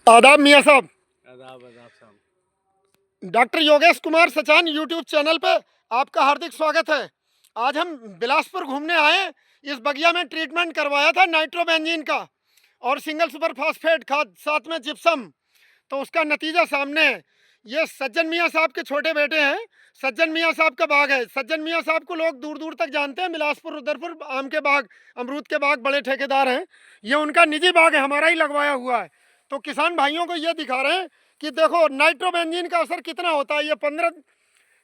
आदाब मियाँ साहब। आदाब आदाब साहब। Doctor Yogesh Kumar Sachan YouTube channel पे आपका हार्दिक स्वागत है। आज हम बिलासपुर घूमने आए। इस बगिया में ट्रीटमेंट करवाया था नाइट्रोबेंजीन का और सिंगल सुपर फास्फेट खाद, साथ में जिप्सम। तो उसका नतीजा सामने है। ये सज्जन मियाँ साहब के छोटे बेटे हैं। सज्जन मियाँ साहब का बाग है। सज्जन मियाँ साहब को लोग दूर दूर तक जानते हैं। बिलासपुर, रुद्रपुर, आम के बाग, अमरूद के बाग बड़े ठेकेदार हैं। ये उनका निजी बाग है, हमारा ही लगवाया हुआ है। तो किसान भाइयों को ये दिखा रहे हैं कि देखो नाइट्रोबेंजीन का असर कितना होता है। ये 15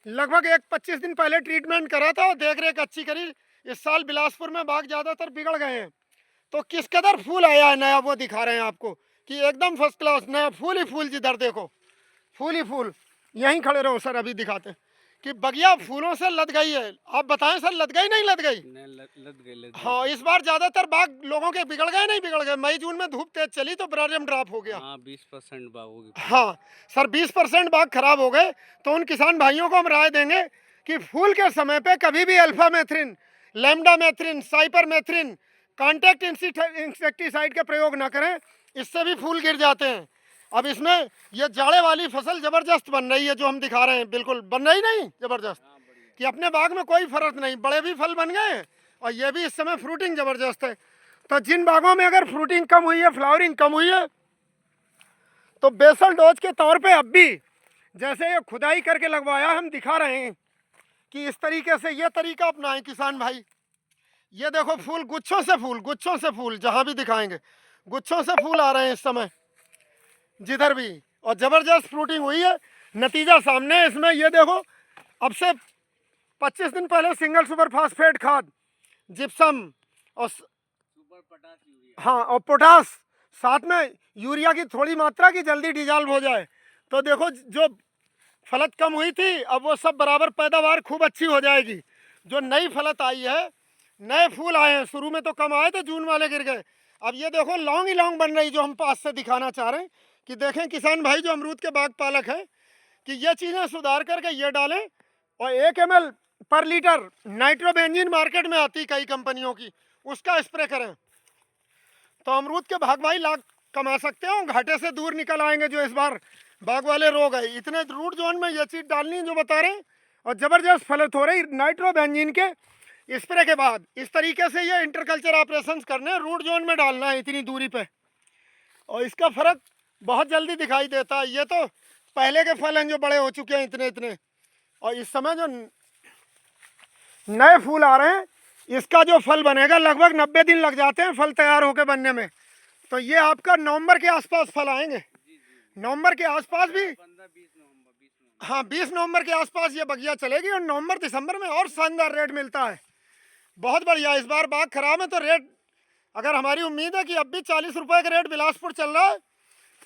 लगभग 25 दिन पहले ट्रीटमेंट करा था और देख रेख अच्छी करी। इस साल बिलासपुर में बाग ज़्यादातर बिगड़ गए हैं। तो किस कदर फूल आया है नया, वो दिखा रहे हैं आपको कि एकदम फर्स्ट क्लास नया फूल ही फूल। जिधर देखो फूल ही फूल। यहीं खड़े रहो सर, अभी दिखाते हैं कि बगिया फूलों से लद गई है। आप बताएं सर, लद गई नहीं लद गई? लद गई। हाँ, इस बार ज्यादातर बाग लोगों के बिगड़ गए नहीं बिगड़ गए? मई जून में धूप तेज चली तो ब्रारम ड्रॉप हो गया। हाँ, 20% बाग होगी। हाँ सर, 20% बाग खराब हो गए। तो उन किसान भाइयों को हम राय देंगे कि फूल के समय पे कभी भी अल्फा मेथ्रिन, लैम्डा मेथ्रिन, साइपर मेथ्रिन, कॉन्टैक्ट इंसेक्टिसाइड का प्रयोग ना करें। इससे भी फूल गिर जाते हैं। अब इसमें ये जाड़े वाली फसल जबरदस्त बन रही है, जो हम दिखा रहे हैं। बिल्कुल बन रही नहीं जबरदस्त कि अपने बाग में कोई फर्क नहीं, बड़े भी फल बन गए हैं और ये भी इस समय फ्रूटिंग जबरदस्त है। तो जिन बागों में अगर फ्रूटिंग कम हुई है, फ्लावरिंग कम हुई है, तो बेसल डोज के तौर पे अब भी जैसे ये खुदाई करके लगवाया, हम दिखा रहे हैं कि इस तरीके से ये तरीका अपनाएं किसान भाई। ये देखो फूल, गुच्छों से फूल, गुच्छों से फूल, जहां भी दिखाएंगे गुच्छों से फूल आ रहे हैं इस समय जिधर भी, और जबरदस्त फ्रूटिंग हुई है। नतीजा सामने है इसमें। ये देखो, अब से 25 दिन पहले सिंगल सुपर फास्फेट खाद, जिप्सम और सुपर पोटाश यूरिया, हाँ और पोटास, साथ में यूरिया की थोड़ी मात्रा की जल्दी डिजॉल्व हो जाए। तो देखो जो फलत कम हुई थी, अब वो सब बराबर, पैदावार खूब अच्छी हो जाएगी। जो नई फलत आई है, नए फूल आए हैं। शुरू में तो कम आए थे, जून वाले गिर गए। अब ये देखो लॉन्ग ही लॉन्ग बन रही, जो हम पास से दिखाना चाह रहे हैं कि देखें किसान भाई जो अमरूद के बाग पालक हैं, कि ये चीज़ें सुधार करके ये डालें। और 1 ml पर लीटर नाइट्रोबेंजीन मार्केट में आती कई कंपनियों की, उसका स्प्रे करें तो अमरूद के भाग भाई लाख कमा सकते हो। घाटे से दूर निकल आएंगे। जो इस बार बाग वाले रोग है, इतने रूट जोन में ये चीज़ डालनी है जो बता रहे हैं, और ज़बरदस्त फलत हो रही नाइट्रोबेंजीन के स्प्रे के बाद। इस तरीके से ये इंटरकल्चर ऑपरेशन करने हैं, रूट जोन में डालना है इतनी दूरी पे, और इसका फ़र्क बहुत जल्दी दिखाई देता है। ये तो पहले के फल हैं जो बड़े हो चुके हैं इतने इतने, और इस समय जो नए फूल आ रहे हैं, इसका जो फल बनेगा लगभग 90 दिन लग जाते हैं फल तैयार होकर बनने में। तो ये आपका नवंबर के आसपास फल आएंगे। नवंबर के आसपास भी, 15-20 नवंबर। हाँ 20 नवंबर के आसपास ये बगिया चलेगी। और नवंबर दिसंबर में और शानदार रेट मिलता है। बहुत बढ़िया। इस बार बाग खराब है तो रेट, अगर हमारी उम्मीद है कि अब भी 40 रुपये का रेट बिलासपुर चल रहा है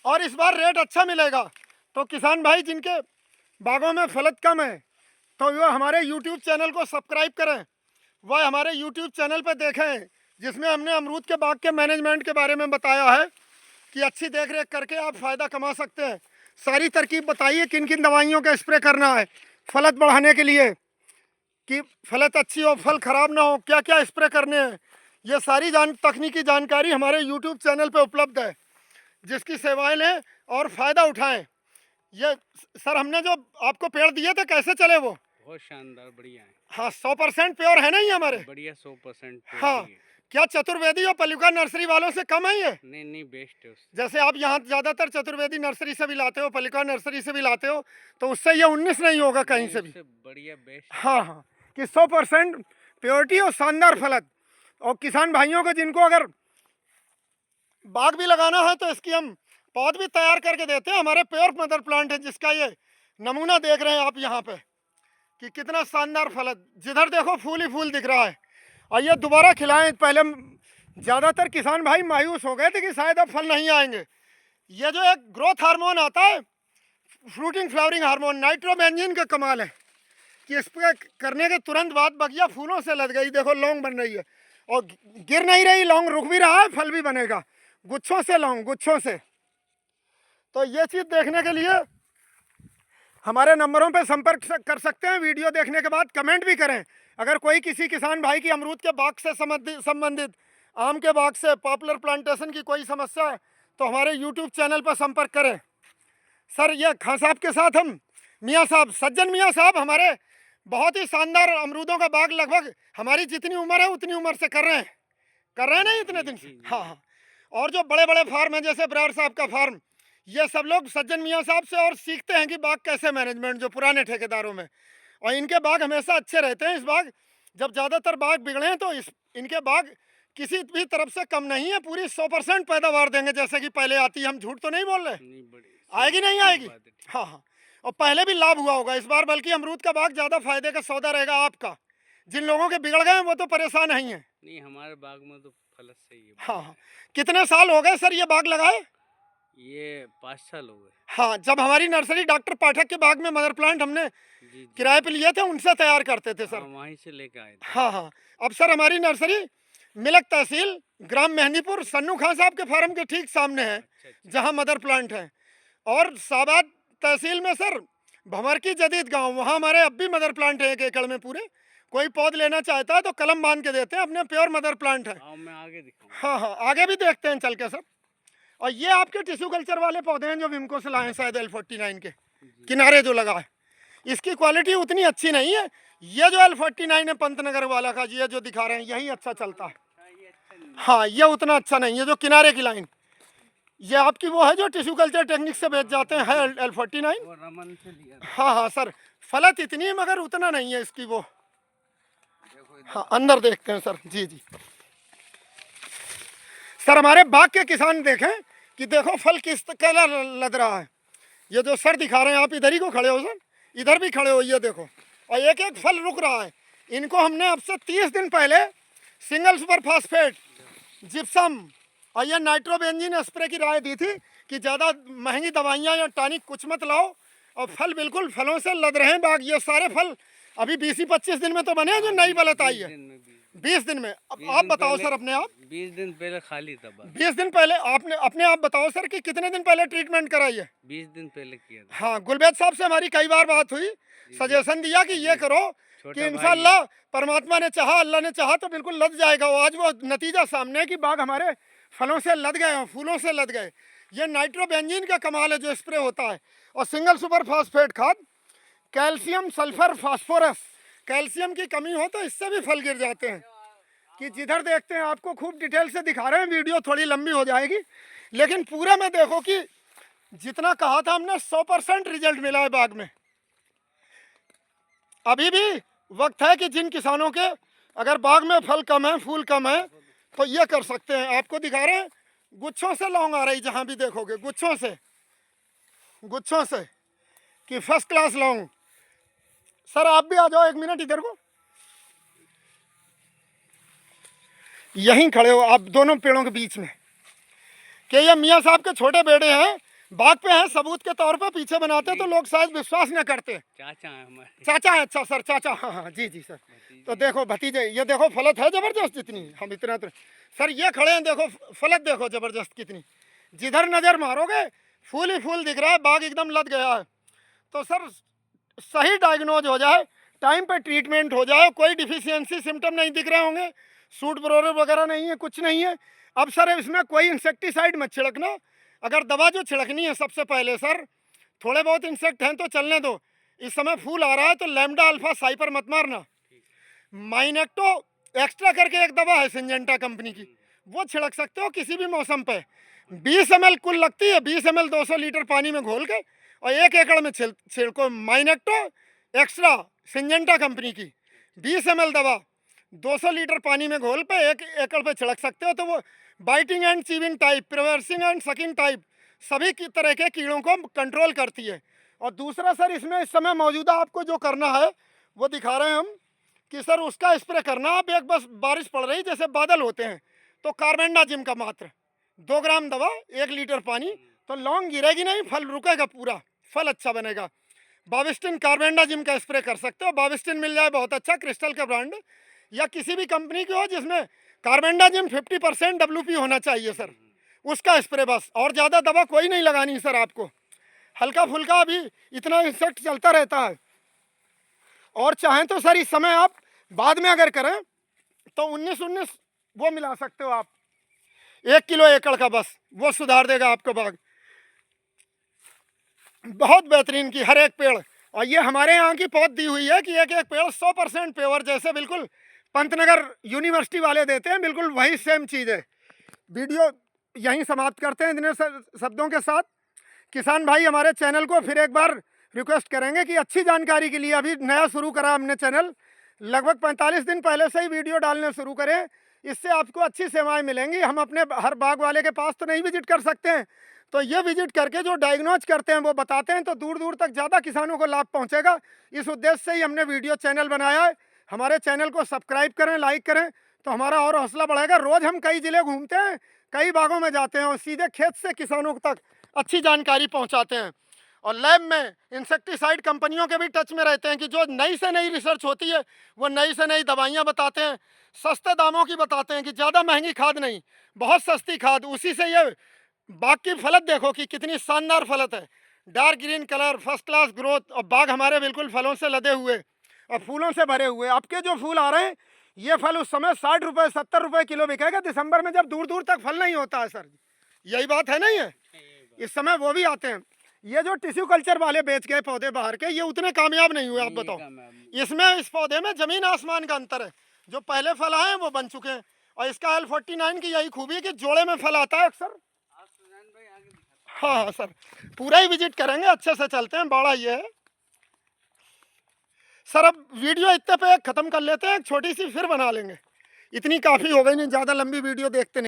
और इस बार रेट अच्छा मिलेगा, तो किसान भाई जिनके बागों में फलत कम है, तो वो हमारे यूट्यूब चैनल को सब्सक्राइब करें। वह हमारे यूट्यूब चैनल पर देखें, जिसमें हमने अमरूद के बाग के मैनेजमेंट के बारे में बताया है कि अच्छी देख रेख करके आप फ़ायदा कमा सकते हैं। सारी तरकीब बताइए, किन किन दवाइयों का स्प्रे करना है फलत बढ़ाने के लिए, कि फलत अच्छी हो, फल ख़राब ना हो, क्या क्या स्प्रे करने हैं। ये सारी तकनीकी जानकारी हमारे यूट्यूब चैनल पर उपलब्ध है, जिसकी सेवाएँ लें और फ़ायदा उठाएँ। ये सर, हमने जो आपको पेड़ दिए थे कैसे चले वो? बहुत शानदार, बढ़िया है। हाँ 100% प्योर है नहीं हमारे? बढ़िया, 100% हाँ, क्या चतुर्वेदी और पलिका नर्सरी वालों से कम है ये? नहीं नहीं, बेस्ट है उससे। जैसे आप यहाँ ज़्यादातर चतुर्वेदी नर्सरी से भी लाते हो, पलिका नर्सरी से भी लाते हो, तो उससे ये 19 नहीं होगा कहीं से भी। उससे बढ़िया, बेस्ट। हाँ हाँ, कि 100% प्योरिटी और शानदार फलत। और किसान भाइयों को जिनको अगर बाग भी लगाना है, तो इसकी हम पौध भी तैयार करके देते हैं। हमारे प्योर मदर प्लांट है, जिसका ये नमूना देख रहे हैं आप यहाँ पे कि कितना शानदार फलत, जिधर देखो फूल ही फूल दिख रहा है। और ये दोबारा खिलाएं। पहले ज़्यादातर किसान भाई मायूस हो गए थे कि शायद अब फल नहीं आएंगे। ये जो एक ग्रोथ हार्मोन आता है, फ्रूटिंग फ्लावरिंग हार्मोन, नाइट्रोबेंजीन का कमाल है कि इस पर करने के तुरंत बाद बगिया फूलों से लद गई। देखो लौंग बन रही है और गिर नहीं रही, लौंग रुक भी रहा है, फल भी बनेगा गुच्छों से, लौंग गुच्छों से। तो ये चीज़ देखने के लिए हमारे नंबरों पर संपर्क कर सकते हैं। वीडियो देखने के बाद कमेंट भी करें। अगर कोई किसी किसान भाई की अमरूद के बाग से संबंधित, आम के बाग से, पॉपुलर प्लांटेशन की कोई समस्या है, तो हमारे यूट्यूब चैनल पर संपर्क करें। सर ये खान साहब के साथ हम मियाँ साहब, सज्जन मियाँ साहब हमारे बहुत ही शानदार अमरूदों का बाग लगभग हमारी जितनी उम्र है उतनी उम्र से कर रहे हैं ना इतने दिन से। हाँ हाँ। और जो बड़े बड़े फार्म हैं जैसे ब्रार साहब का फार्म, ये सब लोग सज्जन मियाँ साहब से और सीखते हैं कि बाग कैसे मैनेजमेंट, जो पुराने ठेकेदारों में। और इनके बाग हमेशा अच्छे रहते हैं। इस बाग जब ज़्यादातर बाग बिगड़े हैं तो इनके बाग किसी भी तरफ से कम नहीं है, पूरी 100% पैदावार देंगे जैसे कि पहले आती है। हम झूठ तो नहीं बोल रहे, नहीं बड़ी आएगी नहीं आएगी। हाँ हाँ। और पहले भी लाभ हुआ होगा इस बार, बल्कि अमरूद का बाग ज़्यादा फायदे का सौदा रहेगा आपका। जिन लोगों के बिगड़ गए हैं वो तो परेशान नहीं है। नहीं, हमारे बाग में तो फल सही है। हाँ हाँ। कितने साल हो गए सर ये बाग लगाए? ये 5 साल हो गए। हाँ, जब हमारी नर्सरी डॉक्टर पाठक के बाग में मदर प्लांट हमने जी जी। किराए पे लिए थे उनसे तैयार करते थे सर। हाँ, वहीं से लेके आए थे। हाँ हाँ। अब सर हमारी नर्सरी मिलक तहसील ग्राम मेहंदीपुर सन्नू खान साहब के फार्म के ठीक सामने है, अच्छा अच्छा। जहाँ मदर प्लांट है। और साबाद तहसील में सर भंवर की जदीद गांव, वहाँ हमारे अब भी मदर प्लांट है 1 एकड़ में पूरे। कोई पौध लेना चाहता है तो कलम बांध के देते हैं, अपने प्योर मदर प्लांट है। हाँ, मैं आगे दिखाऊंगा। हाँ हाँ, आगे भी देखते हैं चल के सर। और ये आपके टिश्यू कल्चर वाले पौधे हैं जो विमको से लाए हैं शायद L49 के किनारे जो लगा है। इसकी क्वालिटी उतनी अच्छी नहीं है। ये जो L49 है पंतनगर वाला का, ये जो दिखा रहे हैं यही अच्छा चलता है। ये अच्छा नहीं हाँ, ये उतना अच्छा नहीं है। जो किनारे की लाइन ये आपकी वो है जो टिश्यू कल्चर टेक्निक से बेच जाते हैं, है L49। वो रमन से लिया था। हाँ हाँ सर, फलत इतनी है मगर उतना नहीं है इसकी वो। देखो इधर। हाँ, अंदर देखते हैं सर। जी जी सर, हमारे बाग के किसान देखें कि देखो फल किस कलर लद रहा है। ये जो सर दिखा रहे हैं, आप इधर ही को खड़े हो सर, इधर भी खड़े हो, ये देखो। और एक एक फल रुक रहा है। इनको हमने अब से 30 दिन पहले सिंगल सुपर फास्फेट, जिप्सम और ये नाइट्रोबेंजीन स्प्रे की राय दी थी कि ज़्यादा महंगी दवाइयाँ या टॉनिक कुछ मत लाओ। और फल बिल्कुल फलों से लद रहे हैं बाग। ये सारे फल अभी 20-25 दिन में तो बने हैं जो नई बलत आई है। 20 दिन में। अब आप बताओ सर अपने आप। 20 दिन पहले खाली था बाग। 20 दिन पहले आपने अपने आप बताओ सर कि कितने दिन पहले ट्रीटमेंट कराई है? 20 दिन पहले किया था। हाँ, गुलबेद साहब से हमारी कई बार बात हुई, सजेशन दिया कि ये करो कि छोटा इंशाल्लाह परमात्मा ने चाहा, अल्लाह ने चाहा तो बिल्कुल लद जाएगा। वो आज वो नतीजा सामने है कि बाग हमारे फलों से लद गए, फूलों से लद गए। ये नाइट्रोबेंजीन का कमाल है जो स्प्रे होता है। और सिंगल सुपर फास्फेट खाद, कैल्शियम सल्फर फास्फोरस, कैल्शियम की कमी हो तो इससे भी फल गिर जाते हैं। कि जिधर देखते हैं आपको खूब डिटेल से दिखा रहे हैं, वीडियो थोड़ी लंबी हो जाएगी, लेकिन पूरे में देखो कि जितना कहा था हमने 100% रिजल्ट मिला है बाग में। अभी भी वक्त है कि जिन किसानों के अगर बाग में फल कम है, फूल कम है, तो ये कर सकते हैं। आपको दिखा रहे हैं गुच्छों से लौंग आ रही, जहाँ भी देखोगे गुच्छों से कि फर्स्ट क्लास लौंग। सर आप भी आ जाओ 1 मिनट इधर को, यहीं खड़े हो आप दोनों पेड़ों के बीच में। कि ये मियाँ साहब के छोटे बेटे हैं, बाग पे हैं, सबूत के तौर पर पीछे बनाते तो लोग शायद विश्वास न करते। चाचा है हमारे। चाचा है? अच्छा सर, चाचा। हाँ हाँ जी जी सर। तो देखो भतीजे, ये देखो फलत है जबरदस्त इतनी। हम इतना तो सर ये खड़े हैं, देखो फलत देखो जबरदस्त कितनी। जिधर नजर मारोगे फूल ही फूल दिख रहा है, बाग एकदम लद गया है। तो सर सही डायग्नोज हो जाए, टाइम पे ट्रीटमेंट हो जाए, कोई डिफिशियंसी सिम्टम नहीं दिख रहे होंगे, सूट ब्रोर वगैरह नहीं है, कुछ नहीं है। अब सर इसमें कोई इंसेक्टिसाइड मत छिड़कना। अगर दवा जो छिड़कनी है सबसे पहले सर, थोड़े बहुत इंसेक्ट हैं तो चलने दो। इस समय फूल आ रहा है तो लैम्डा अल्फा साइपर मत मारना। माइनेक्टो एक्स्ट्रा करके एक दवा है सिंजेंटा कंपनी की, वो छिड़क सकते हो किसी भी मौसम पे। 20 ml कुल लगती है, 20 ml 200 लीटर पानी में घोल के, और 1 एकड़ में छिड़को। माइनेक्टो एक्स्ट्रा सिंजेंटा कंपनी की 20 ml दवा 200 लीटर पानी में घोल पे 1 एकड़ पे छिड़क सकते हो। तो वो बाइटिंग एंड चीविंग टाइप, प्रिवर्सिंग एंड सकिंग टाइप सभी की तरह के कीड़ों को कंट्रोल करती है। और दूसरा सर इसमें इस समय मौजूदा आपको जो करना है वो दिखा रहे हैं हम कि सर उसका स्प्रे करना। आप एक बस बारिश पड़ रही जैसे बादल होते हैं तो कार्बेंडाजिम का मात्र 2 ग्राम दवा 1 लीटर पानी, तो लौंग गिरेगी नहीं, फल रुकेगा पूरा, फल अच्छा बनेगा। बाविस्टिन कार्बेंडाजिम का स्प्रे कर सकते हो। बाविस्टिन मिल जाए बहुत अच्छा, क्रिस्टल का ब्रांड या किसी भी कंपनी की हो जिसमें कार्बेंडाजिम 50% WP होना चाहिए सर, उसका स्प्रे बस। और ज़्यादा दवा कोई नहीं लगानी सर आपको। हल्का फुल्का अभी इतना इंसेक्ट चलता रहता है। और चाहें तो सर इस समय आप बाद में अगर करें तो 19-19 वो मिला सकते हो आप। 1 किलो एकड़ का, बस वो सुधार देगा आपका बाग। बहुत बेहतरीन की हर एक पेड़। और ये हमारे यहाँ की पौध दी हुई है कि एक एक पेड़ 100% प्योर, जैसे बिल्कुल पंतनगर यूनिवर्सिटी वाले देते हैं, बिल्कुल वही सेम चीज़ है। वीडियो यहीं समाप्त करते हैं इतने शब्दों के साथ। किसान भाई हमारे चैनल को फिर एक बार रिक्वेस्ट करेंगे कि अच्छी जानकारी के लिए, अभी नया शुरू करा हमने चैनल, लगभग 45 दिन पहले से ही वीडियो डालने शुरू करें, इससे आपको अच्छी सेवाएं मिलेंगी। हम अपने हर बाग वाले के पास तो नहीं विजिट कर सकते हैं, तो ये विजिट करके जो डायग्नोज करते हैं वो बताते हैं, तो दूर दूर तक ज़्यादा किसानों को लाभ पहुंचेगा। इस उद्देश्य से ही हमने वीडियो चैनल बनाया है। हमारे चैनल को सब्सक्राइब करें, लाइक करें, तो हमारा और हौसला बढ़ेगा। रोज़ हम कई ज़िले घूमते हैं, कई बागों में जाते हैं और सीधे खेत से किसानों तक अच्छी जानकारी पहुँचाते हैं। और लैब में इंसेक्टिसाइड कंपनियों के भी टच में रहते हैं कि जो नई से नई रिसर्च होती है वो नई से नई दवाइयाँ बताते हैं, सस्ते दामों की बताते हैं, कि ज़्यादा महंगी खाद नहीं, बहुत सस्ती खाद। उसी से ये बाग की फलत देखो कि कितनी शानदार फलत है, dark green colour, first class growth. और बाग हमारे बिल्कुल फलों से लदे हुए और फूलों से भरे हुए। अब के जो फूल आ रहे हैं, ये फल उस समय 60 रुपये 70 रुपये किलो बिकेगा दिसंबर में, जब दूर दूर तक फल नहीं होता है सर। यही बात है, नहीं है? इस समय वो भी आते हैं। ये जो टिश्यू कल्चर वाले बेच गए पौधे बाहर के, ये उतने कामयाब नहीं हुए। आप बताओ, इसमें इस पौधे में जमीन आसमान का अंतर है। जो पहले फल आए हैं वो बन चुके हैं। और इसका L49 की यही खूबी है कि जोड़े में फल आता है अक्सर। हाँ हाँ सर, पूरा ही विजिट करेंगे, अच्छे से चलते हैं, बड़ा ये है सर। अब वीडियो इतने पे ख़त्म कर लेते हैं, एक छोटी सी फिर बना लेंगे, इतनी काफ़ी हो गई, नहीं ज़्यादा लंबी वीडियो देखते नहीं।